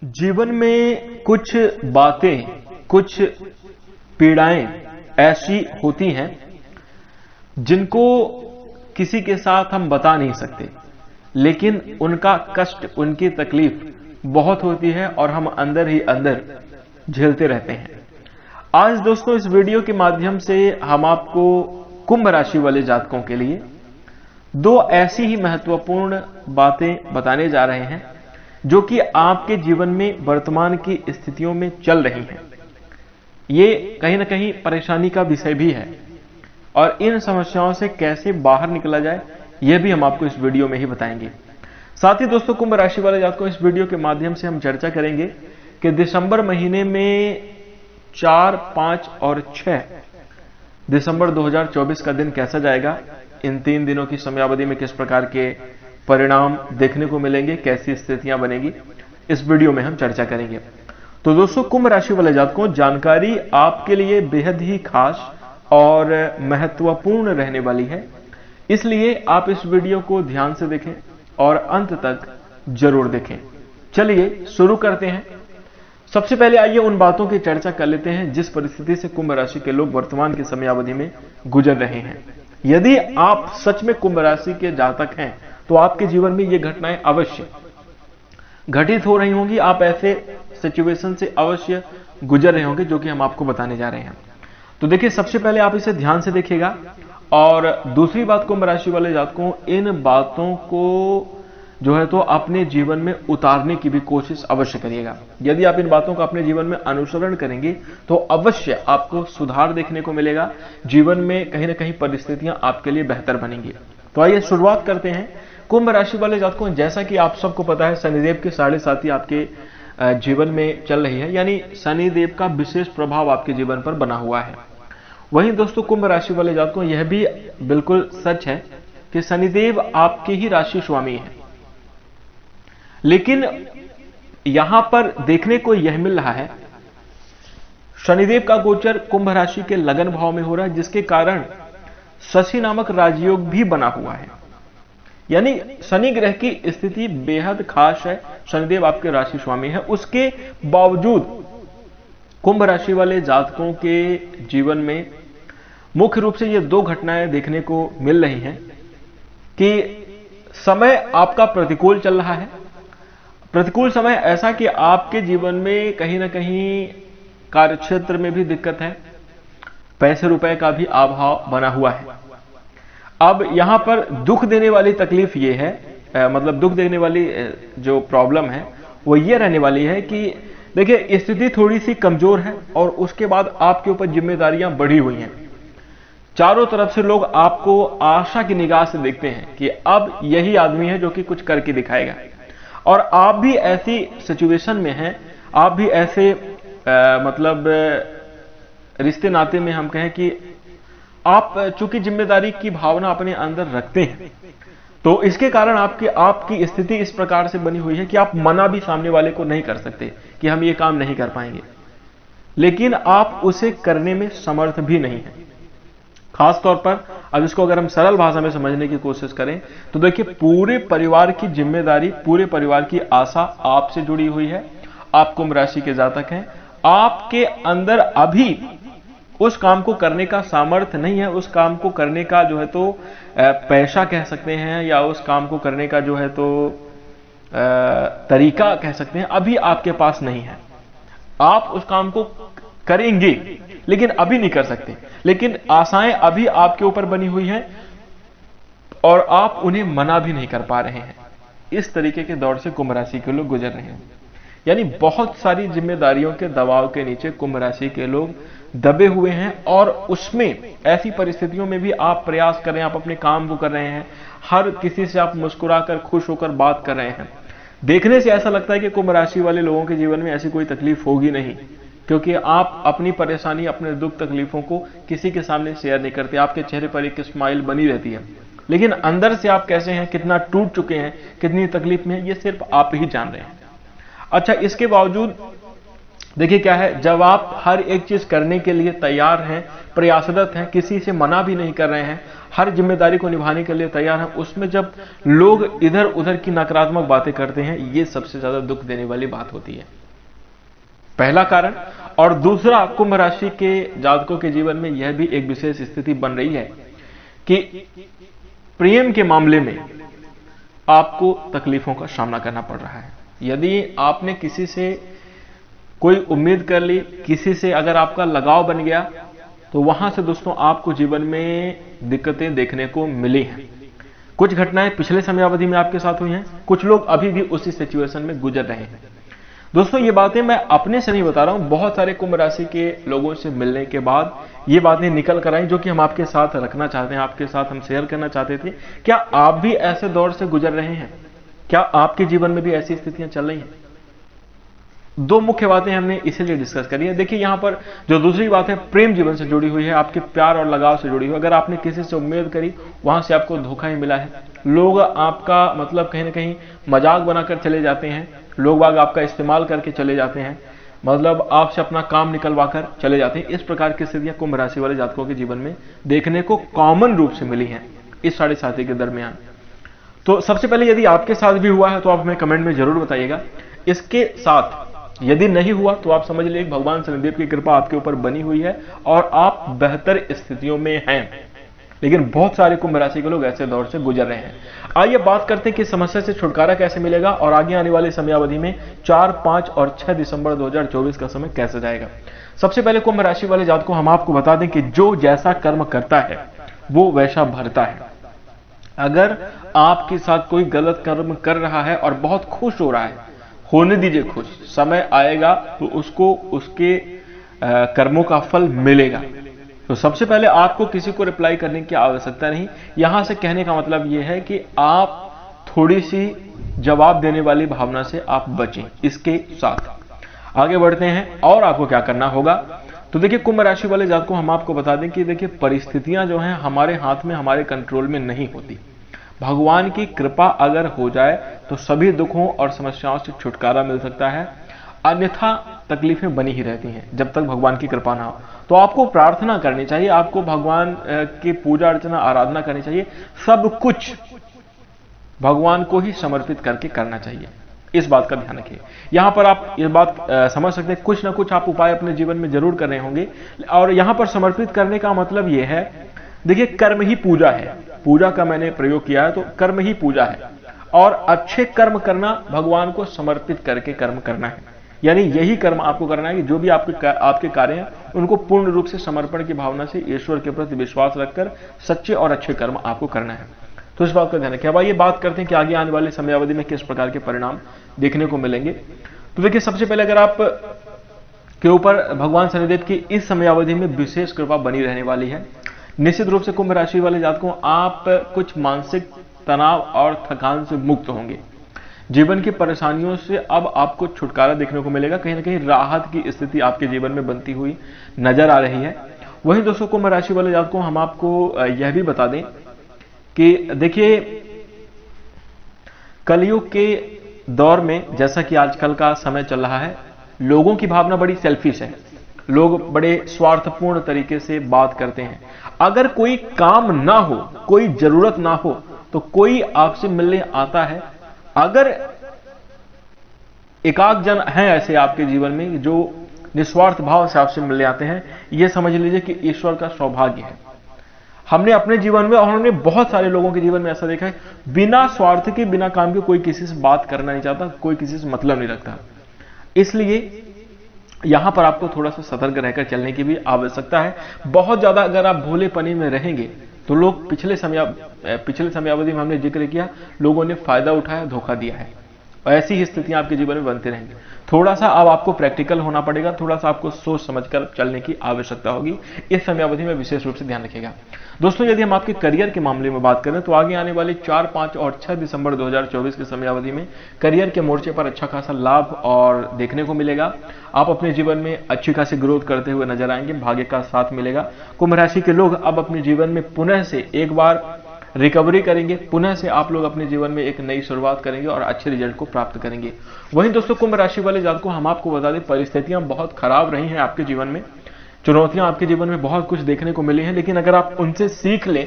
जीवन में कुछ बातें, कुछ पीड़ाएं ऐसी होती हैं जिनको किसी के साथ हम बता नहीं सकते, लेकिन उनका कष्ट, उनकी तकलीफ बहुत होती है और हम अंदर ही अंदर झेलते रहते हैं। आज दोस्तों इस वीडियो के माध्यम से हम आपको कुंभ राशि वाले जातकों के लिए दो ऐसी ही महत्वपूर्ण बातें बताने जा रहे हैं जो कि आपके जीवन में वर्तमान की स्थितियों में चल रही हैं। ये कहीं ना कहीं परेशानी का विषय भी है और इन समस्याओं से कैसे बाहर निकला जाए यह भी हम आपको इस वीडियो में ही बताएंगे। साथ ही दोस्तों कुंभ राशि वाले जातकों, इस वीडियो के माध्यम से हम चर्चा करेंगे कि दिसंबर महीने में 4, 5 और 6 दिसंबर 2024 का दिन कैसा जाएगा। इन 3 दिनों की समयावधि में किस प्रकार के परिणाम देखने को मिलेंगे, कैसी स्थितियां बनेगी, इस वीडियो में हम चर्चा करेंगे। तो दोस्तों कुंभ राशि वाले जातकों, जानकारी आपके लिए बेहद ही खास और महत्वपूर्ण रहने वाली है, इसलिए आप इस वीडियो को ध्यान से देखें और अंत तक जरूर देखें। चलिए शुरू करते हैं। सबसे पहले आइए उन बातों की चर्चा कर लेते हैं जिस परिस्थिति से कुंभ राशि के लोग वर्तमान की समयावधि में गुजर रहे हैं। यदि आप सच में कुंभ राशि के जातक हैं तो आपके जीवन में ये घटनाएं अवश्य घटित हो रही होंगी। आप ऐसे सिचुएशन से अवश्य गुजर रहे होंगे जो कि हम आपको बताने जा रहे हैं। तो देखिए, सबसे पहले आप इसे ध्यान से देखिएगा और दूसरी बात, कुंभ राशि वाले जातकों, इन बातों को जो है तो अपने जीवन में उतारने की भी कोशिश अवश्य करिएगा। यदि आप इन बातों का अपने जीवन में अनुसरण करेंगे तो अवश्य आपको सुधार देखने को मिलेगा। जीवन में कहीं ना कहीं परिस्थितियां आपके लिए बेहतर बनेंगी। तो आइए शुरुआत करते हैं। कुंभ राशि वाले जातकों, जैसा कि आप सबको पता है, शनिदेव की 7.5 आपके जीवन में चल रही है, यानी शनिदेव का विशेष प्रभाव आपके जीवन पर बना हुआ है। वहीं दोस्तों कुंभ राशि वाले जातकों, यह भी बिल्कुल सच है कि शनिदेव आपके ही राशि स्वामी है, लेकिन यहां पर देखने को यह मिल रहा है शनिदेव का गोचर कुंभ राशि के लगन भाव में हो रहा है, जिसके कारण शशि नामक राजयोग भी बना हुआ है। यानी शनि ग्रह की स्थिति बेहद खास है। शनिदेव आपके राशि स्वामी है, उसके बावजूद कुंभ राशि वाले जातकों के जीवन में मुख्य रूप से ये दो घटनाएं देखने को मिल रही हैं कि समय आपका प्रतिकूल चल रहा है। प्रतिकूल समय ऐसा कि आपके जीवन में कहीं ना कहीं कार्यक्षेत्र में भी दिक्कत है, पैसे रुपए का भी अभाव बना हुआ है। अब यहां पर दुख देने वाली तकलीफ ये है, मतलब दुख देने वाली जो प्रॉब्लम है वो ये रहने वाली है कि देखिए स्थिति थोड़ी सी कमजोर है और उसके बाद आपके ऊपर जिम्मेदारियां बढ़ी हुई हैं। चारों तरफ से लोग आपको आशा की निगाह से देखते हैं कि अब यही आदमी है जो कि कुछ करके दिखाएगा, और आप भी ऐसी सिचुएशन में हैं, आप भी ऐसे मतलब रिश्ते नाते में हम कहें कि आप चूंकि जिम्मेदारी की भावना अपने अंदर रखते हैं, तो इसके कारण आपकी स्थिति इस प्रकार से बनी हुई है कि आप मना भी सामने वाले को नहीं कर सकते कि हम ये काम नहीं कर पाएंगे, लेकिन आप उसे करने में समर्थ भी नहीं है। खास तौर पर अब इसको अगर हम सरल भाषा में समझने की कोशिश करें तो देखिए, पूरे परिवार की जिम्मेदारी, पूरे परिवार की आशा आपसे जुड़ी हुई है। आप कुंभ राशि के जातक हैं, आपके अंदर अभी उस काम को करने का सामर्थ्य नहीं है, उस काम को करने का जो है तो पैसा कह सकते हैं, या उस काम को करने का जो है तो तरीका कह सकते हैं, अभी आपके पास नहीं है। आप उस काम को करेंगे लेकिन अभी नहीं कर सकते, लेकिन आशाएं अभी आपके ऊपर बनी हुई हैं और आप उन्हें मना भी नहीं कर पा रहे हैं। इस तरीके के दौर से कुंभ राशि के लोग गुजर रहे हैं। यानी बहुत सारी जिम्मेदारियों के दबाव के नीचे कुंभ राशि के लोग दबे हुए हैं, और उसमें ऐसी परिस्थितियों में भी आप प्रयास कर रहे हैं, आप अपने काम को कर रहे हैं, हर किसी से आप मुस्कुराकर खुश होकर बात कर रहे हैं। देखने से ऐसा लगता है कि कुंभ राशि वाले लोगों के जीवन में ऐसी कोई तकलीफ होगी नहीं, क्योंकि आप अपनी परेशानी, अपने दुख तकलीफों को किसी के सामने शेयर नहीं करते। आपके चेहरे पर एक स्माइल बनी रहती है, लेकिन अंदर से आप कैसे हैं, कितना टूट चुके हैं, कितनी तकलीफ में हैं, ये सिर्फ आप ही जान रहे हैं। अच्छा, इसके बावजूद देखिए क्या है, जब आप हर एक चीज करने के लिए तैयार हैं, प्रयासरत हैं, किसी से मना भी नहीं कर रहे हैं, हर जिम्मेदारी को निभाने के लिए तैयार हैं, उसमें जब लोग इधर उधर की नकारात्मक बातें करते हैं, ये सबसे ज्यादा दुख देने वाली बात होती है, पहला कारण। और दूसरा, कुंभ राशि के जातकों के जीवन में यह भी एक विशेष स्थिति बन रही है कि प्रेम के मामले में आपको तकलीफों का सामना करना पड़ रहा है। यदि आपने किसी से कोई उम्मीद कर ली, किसी से अगर आपका लगाव बन गया, तो वहां से दोस्तों आपको जीवन में दिक्कतें देखने को मिली हैं। कुछ घटनाएं पिछले समयावधि में आपके साथ हुई हैं, कुछ लोग अभी भी उसी सिचुएशन में गुजर रहे हैं। दोस्तों ये बातें मैं अपने से नहीं बता रहा हूं, बहुत सारे कुंभ राशि के लोगों से मिलने के बाद ये बातें निकल कर आई, जो कि हम आपके साथ रखना चाहते हैं, आपके साथ हम शेयर करना चाहते थे। क्या आप भी ऐसे दौर से गुजर रहे हैं? क्या आपके जीवन में भी ऐसी स्थितियां चल रही हैं? दो मुख्य बातें हमने इसीलिए डिस्कस करी है। देखिए यहां पर जो दूसरी बात है, प्रेम जीवन से जुड़ी हुई है, आपके प्यार और लगाव से जुड़ी हुई है। अगर आपने किसी से उम्मीद करी, वहां से आपको धोखा ही मिला है। लोग आपका मतलब कहीं ना कहीं मजाक बनाकर चले जाते हैं, लोग बाग आपका इस्तेमाल करके चले जाते हैं, मतलब आपसे अपना काम निकलवा कर चले जाते हैं। इस प्रकार की स्थितियां कुंभ राशि वाले जातकों के जीवन में देखने को कॉमन रूप से मिली हैं इस 7.5 के दरमियान। तो सबसे पहले यदि आपके साथ भी हुआ है तो आप हमें कमेंट में जरूर बताइएगा। इसके साथ यदि नहीं हुआ तो आप समझ लीजिए भगवान शनिदेव की कृपा आपके ऊपर बनी हुई है और आप बेहतर स्थितियों में हैं। लेकिन बहुत सारे कुंभ राशि के लोग ऐसे दौर से गुजर रहे हैं। आइए बात करते हैं कि समस्या से छुटकारा कैसे मिलेगा और आगे आने वाली समयावधि में 4, 5 और 6 दिसंबर 2024 का समय कैसे जाएगा। सबसे पहले कुंभ राशि वाले जातकों को हम आपको बता दें कि जो जैसा कर्म करता है वो वैसा भरता है। अगर आपके साथ कोई गलत कर्म कर रहा है और बहुत खुश हो रहा है, होने दीजिए खुश, समय आएगा तो उसको उसके कर्मों का फल मिलेगा। तो सबसे पहले आपको किसी को रिप्लाई करने की आवश्यकता नहीं। यहां से कहने का मतलब यह है कि आप थोड़ी सी जवाब देने वाली भावना से आप बचें। इसके साथ आगे बढ़ते हैं और आपको क्या करना होगा। तो देखिए कुंभ राशि वाले जातकों को हम आपको बता दें कि देखिए परिस्थितियां जो हैं हमारे हाथ में, हमारे कंट्रोल में नहीं होती। भगवान की कृपा अगर हो जाए तो सभी दुखों और समस्याओं से छुटकारा मिल सकता है, अन्यथा तकलीफें बनी ही रहती हैं जब तक भगवान की कृपा ना हो। तो आपको प्रार्थना करनी चाहिए, आपको भगवान की पूजा अर्चना आराधना करनी चाहिए, सब कुछ भगवान को ही समर्पित करके करना चाहिए। इस बात का ध्यान रखिए। यहां पर आप ये बात समझ सकते हैं, कुछ ना कुछ आप उपाय अपने जीवन में जरूर कर रहे होंगे। और यहां पर समर्पित करने का मतलब यह है, देखिए कर्म ही पूजा है, पूजा का मैंने प्रयोग किया है, तो कर्म ही पूजा है और अच्छे कर्म करना, भगवान को समर्पित करके कर्म करना है। यानी यही कर्म आपको करना है कि जो भी आपके कार्य हैं उनको पूर्ण रूप से समर्पण की भावना से ईश्वर के प्रति विश्वास रखकर सच्चे और अच्छे कर्म आपको करना है। तो इस बात का ध्यान रखें। अब आइए बात करते हैं कि आगे आने वाली समयावधि में किस प्रकार के परिणाम देखने को मिलेंगे। तो देखिए सबसे पहले अगर आप के ऊपर भगवान शनिदेव की इस समयावधि में विशेष कृपा बनी रहने वाली है। निश्चित रूप से कुंभ राशि वाले जातकों आप कुछ मानसिक तनाव और थकान से मुक्त होंगे। जीवन की परेशानियों से अब आपको छुटकारा देखने को मिलेगा, कहीं ना कहीं राहत की स्थिति आपके जीवन में बनती हुई नजर आ रही है। वहीं दोस्तों कुंभ राशि वाले जातकों हम आपको यह भी बता दें कि देखिए कलयुग के दौर में, जैसा कि आजकल का समय चल रहा है, लोगों की भावना बड़ी सेल्फिश है, लोग बड़े स्वार्थपूर्ण तरीके से बात करते हैं। अगर कोई काम ना हो, कोई जरूरत ना हो, तो कोई आपसे मिलने आता है। अगर एकाध जन हैं ऐसे आपके जीवन में जो निस्वार्थ भाव से आपसे मिलने आते हैं, यह समझ लीजिए कि ईश्वर का सौभाग्य है। हमने अपने जीवन में और हमने बहुत सारे लोगों के जीवन में ऐसा देखा है, बिना स्वार्थ के, बिना काम के कोई किसी से बात करना नहीं चाहता, कोई किसी से मतलब नहीं रखता। इसलिए यहां पर आपको थोड़ा सा सतर्क रहकर चलने की भी आवश्यकता है। बहुत ज्यादा अगर आप भोलेपनी में रहेंगे तो लोग पिछले समयावधि में हमने जिक्र किया, लोगों ने फायदा उठाया, धोखा दिया है। ऐसी ही स्थितियां आपके जीवन में बनती रहेंगी। थोड़ा सा अब आपको प्रैक्टिकल होना पड़ेगा, थोड़ा सा आपको सोच समझकर चलने की आवश्यकता होगी। इस समयावधि में विशेष रूप से ध्यान रखिएगा। दोस्तों यदि हम आपके करियर के मामले में बात करें तो आगे आने वाले 4, 5 और 6 दिसंबर 2024 के समयावधि में करियर के मोर्चे पर अच्छा खासा लाभ और देखने को मिलेगा। आप अपने जीवन में अच्छी खासी ग्रोथ करते हुए नजर आएंगे, भाग्य का साथ मिलेगा। कुंभ राशि के लोग अब अपने जीवन में पुनः से एक बार रिकवरी करेंगे, पुनः से आप लोग अपने जीवन में एक नई शुरुआत करेंगे और अच्छे रिजल्ट को प्राप्त करेंगे। वहीं दोस्तों कुंभ राशि वाले जातकों को हम आपको बता दें, परिस्थितियां बहुत खराब रही हैं आपके जीवन में, चुनौतियां आपके जीवन में बहुत कुछ देखने को मिली हैं, लेकिन अगर आप उनसे सीख लें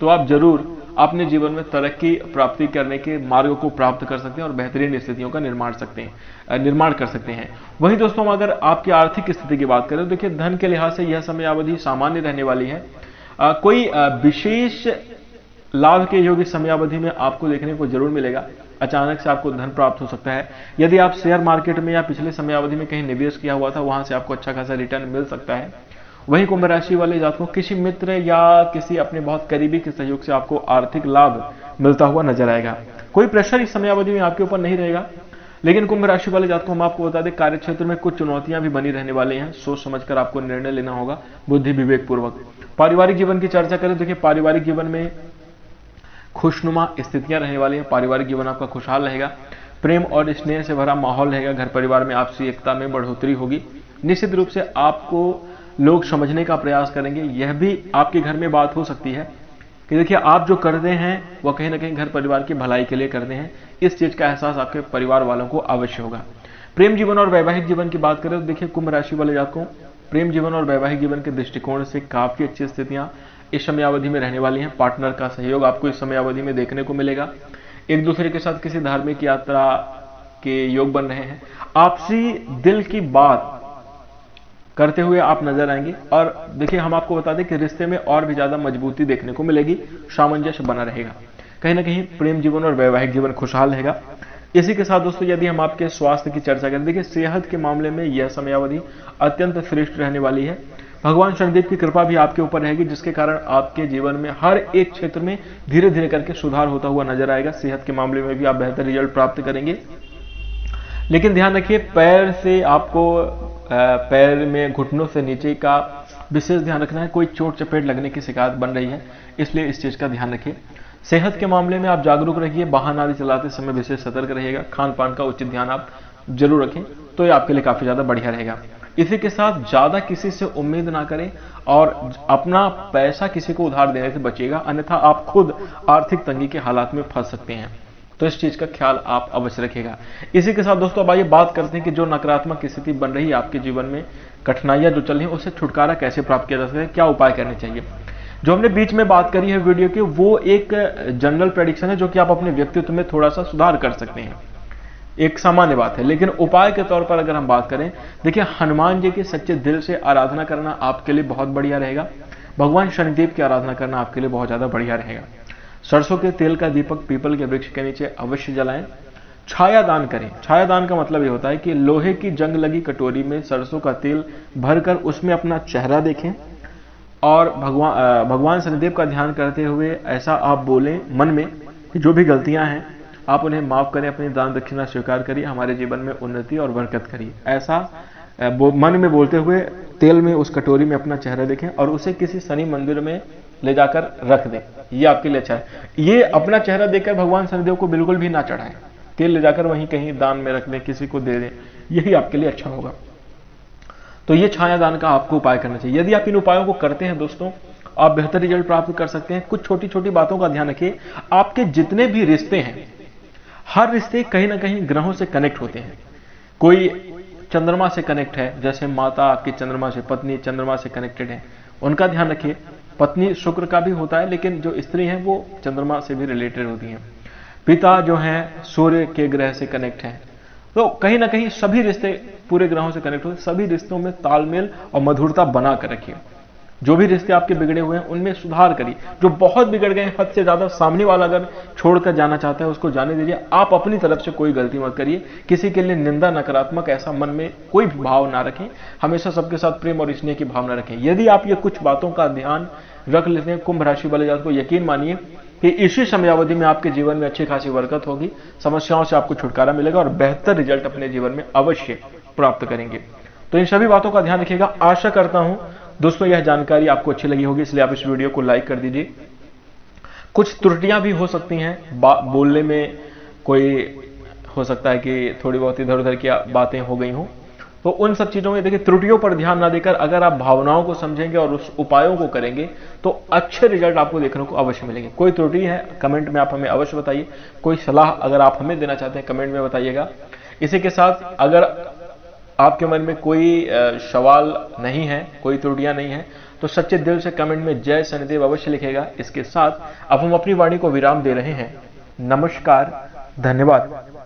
तो आप जरूर अपने जीवन में तरक्की प्राप्ति करने के मार्गों को प्राप्त कर सकते हैं और बेहतरीन स्थितियों का निर्माण कर सकते हैं। वहीं दोस्तों अगर आपकी आर्थिक स्थिति की बात करें तो देखिए धन के लिहाज से यह समय अवधि सामान्य रहने वाली है। कोई विशेष लाभ के योग्य समयावधि में आपको देखने को जरूर मिलेगा। अचानक से आपको धन प्राप्त हो सकता है। यदि आप शेयर मार्केट में या पिछले समयावधि में कहीं निवेश किया हुआ था, वहां से आपको अच्छा खासा रिटर्न मिल सकता है। वहीं कुंभ राशि वाले जातकों को किसी मित्र या किसी अपने बहुत करीबी के सहयोग से आपको आर्थिक लाभ मिलता हुआ नजर आएगा। कोई प्रेशर इस समयावधि में आपके ऊपर नहीं रहेगा। लेकिन कुंभ राशि वाले जातकों हम आपको बता दें, कार्य क्षेत्र में कुछ चुनौतियां भी बनी रहने वाली हैं। सोच समझकर आपको निर्णय लेना होगा, बुद्धि विवेक पूर्वक। पारिवारिक जीवन की चर्चा करें, देखिए पारिवारिक जीवन में खुशनुमा स्थितियां रहने वाली हैं। पारिवारिक जीवन आपका खुशहाल रहेगा। प्रेम और स्नेह से भरा माहौल रहेगा। घर परिवार में आपसी एकता में बढ़ोतरी होगी। निश्चित रूप से आपको लोग समझने का प्रयास करेंगे। यह भी आपके घर में बात हो सकती है कि देखिए आप जो करते हैं वह कहीं ना कहीं घर परिवार की भलाई के लिए करते हैं। इस चीज का एहसास आपके परिवार वालों को अवश्य होगा। प्रेम जीवन और वैवाहिक जीवन की बात करें तो देखिए कुंभ राशि वाले जातकों प्रेम जीवन और वैवाहिक जीवन के दृष्टिकोण से काफी अच्छी स्थितियां इस समयावधि में रहने वाली हैं। पार्टनर का सहयोग आपको इस समयावधि में देखने को मिलेगा। एक दूसरे के साथ किसी धार्मिक यात्रा के योग बन रहे हैं। आपसी दिल की बात करते हुए आप नजर आएंगे। और देखिए हम आपको बता दें कि रिश्ते में और भी ज्यादा मजबूती देखने को मिलेगी। सामंजस्य बना रहेगा। कहीं ना कहीं प्रेम जीवन और वैवाहिक जीवन खुशहाल रहेगा। इसी के साथ दोस्तों यदि हम आपके स्वास्थ्य की चर्चा करें, देखिए सेहत के मामले में यह समयावधि अत्यंत श्रेष्ठ रहने वाली है। भगवान शनिदेव की कृपा भी आपके ऊपर रहेगी, जिसके कारण आपके जीवन में हर एक क्षेत्र में धीरे धीरे करके सुधार होता हुआ नजर आएगा। सेहत के मामले में भी आप बेहतर रिजल्ट प्राप्त करेंगे। लेकिन ध्यान रखिए पैर से आपको पैर में घुटनों से नीचे का विशेष ध्यान रखना है। कोई चोट चपेट लगने की शिकायत बन रही है, इसलिए इस चीज का ध्यान रखिए। सेहत के मामले में आप जागरूक रहिए। वाहन आदि चलाते समय विशेष सतर्क रहिएगा। खान पान का उचित ध्यान आप जरूर रखें, तो ये आपके लिए काफी ज्यादा बढ़िया रहेगा। इसी के साथ ज्यादा किसी से उम्मीद ना करें और अपना पैसा किसी को उधार देने से बचिएगा, अन्यथा आप खुद आर्थिक तंगी के हालात में फंस सकते हैं। तो इस चीज का ख्याल आप अवश्य रखिएगा। इसी के साथ दोस्तों अब आइए बात करते हैं कि जो नकारात्मक स्थिति बन रही है आपके जीवन में, कठिनाइयां जो चल रही है, उससे छुटकारा कैसे प्राप्त किया जा सकता है, क्या उपाय करने चाहिए। जो हमने बीच में बात करी है वीडियो की, वो एक जनरल प्रेडिक्शन है जो कि आप अपने व्यक्तित्व में थोड़ा सा सुधार कर सकते हैं। एक सामान्य बात है। लेकिन उपाय के तौर पर अगर हम बात करें, देखिए हनुमान जी की सच्चे दिल से आराधना करना आपके लिए बहुत बढ़िया रहेगा। भगवान शनिदेव की आराधना करना आपके लिए बहुत ज्यादा बढ़िया रहेगा। सरसों के तेल का दीपक पीपल के वृक्ष के नीचे अवश्य जलाएं। छाया दान करें। छाया दान का मतलब ये होता है कि लोहे की जंग लगी कटोरी में सरसों का तेल भरकर उसमें अपना चेहरा देखें और भगवान शनिदेव का ध्यान करते हुए ऐसा आप बोलें मन में कि जो भी गलतियां हैं आप उन्हें माफ करें, अपनी दान दक्षिणा स्वीकार करिए, हमारे जीवन में उन्नति और बरकत करिए। ऐसा मन में बोलते हुए तेल में उस कटोरी में अपना चेहरा देखें और उसे किसी शनि मंदिर में ले जाकर रख दें। ये आपके लिए अच्छा है। ये अपना चेहरा देखकर भगवान शनिदेव को बिल्कुल भी ना चढ़ाएं। तेल ले जाकर वहीं कहीं दान में रख दें, किसी को दे दें, यही आपके लिए अच्छा होगा। तो ये छाया दान का आपको उपाय करना चाहिए। यदि आप इन उपायों को करते हैं दोस्तों, आप बेहतर रिजल्ट प्राप्त कर सकते हैं। कुछ छोटी छोटी बातों का ध्यान रखिए। आपके जितने भी रिश्ते हैं, हर रिश्ते कहीं ना कहीं ग्रहों से कनेक्ट होते हैं। कोई चंद्रमा से कनेक्ट है, जैसे माता आपकी चंद्रमा से, पत्नी चंद्रमा से कनेक्टेड है, उनका ध्यान रखिए। पत्नी शुक्र का भी होता है, लेकिन जो स्त्री है वो चंद्रमा से भी रिलेटेड होती हैं। पिता जो है सूर्य के ग्रह से कनेक्ट है। तो कहीं ना कहीं सभी रिश्ते पूरे ग्रहों से कनेक्ट होते हैं। सभी रिश्तों में तालमेल और मधुरता बना कर रखिए। जो भी रिश्ते आपके बिगड़े हुए हैं उनमें सुधार करिए। जो बहुत बिगड़ गए हैं, हद से ज्यादा, सामने वाला अगर छोड़कर जाना चाहता है उसको जाने दीजिए। आप अपनी तरफ से कोई गलती मत करिए। किसी के लिए निंदा, नकारात्मक ऐसा मन में कोई भाव ना रखें। हमेशा सबके साथ प्रेम और स्नेह की भावना रखें। यदि आप ये कुछ बातों का ध्यान रख लेते हैं, कुंभ राशि वाले जातकों को यकीन मानिए कि इसी समयावधि में आपके जीवन में अच्छी खासी बरकत होगी, समस्याओं से आपको छुटकारा मिलेगा और बेहतर रिजल्ट अपने जीवन में अवश्य प्राप्त करेंगे। तो इन सभी बातों का ध्यान रखिएगा। आशा करता हूं दोस्तों यह जानकारी आपको अच्छी लगी होगी, इसलिए आप इस वीडियो को लाइक कर दीजिए। कुछ त्रुटियां भी हो सकती हैं, बोलने में कोई हो सकता है कि थोड़ी बहुत इधर उधर की बातें हो गई हों, तो उन सब चीजों में देखिए त्रुटियों पर ध्यान ना देकर अगर आप भावनाओं को समझेंगे और उस उपायों को करेंगे तो अच्छे रिजल्ट आपको देखने को अवश्य मिलेंगे। कोई त्रुटि है कमेंट में आप हमें अवश्य बताइए। कोई सलाह अगर आप हमें देना चाहते हैं कमेंट में बताइएगा। इसी के साथ अगर आपके मन में कोई सवाल नहीं है, कोई त्रुटियां नहीं है, तो सच्चे दिल से कमेंट में जय शनिदेव अवश्य लिखेगा। इसके साथ अब हम अपनी वाणी को विराम दे रहे हैं। नमस्कार, धन्यवाद।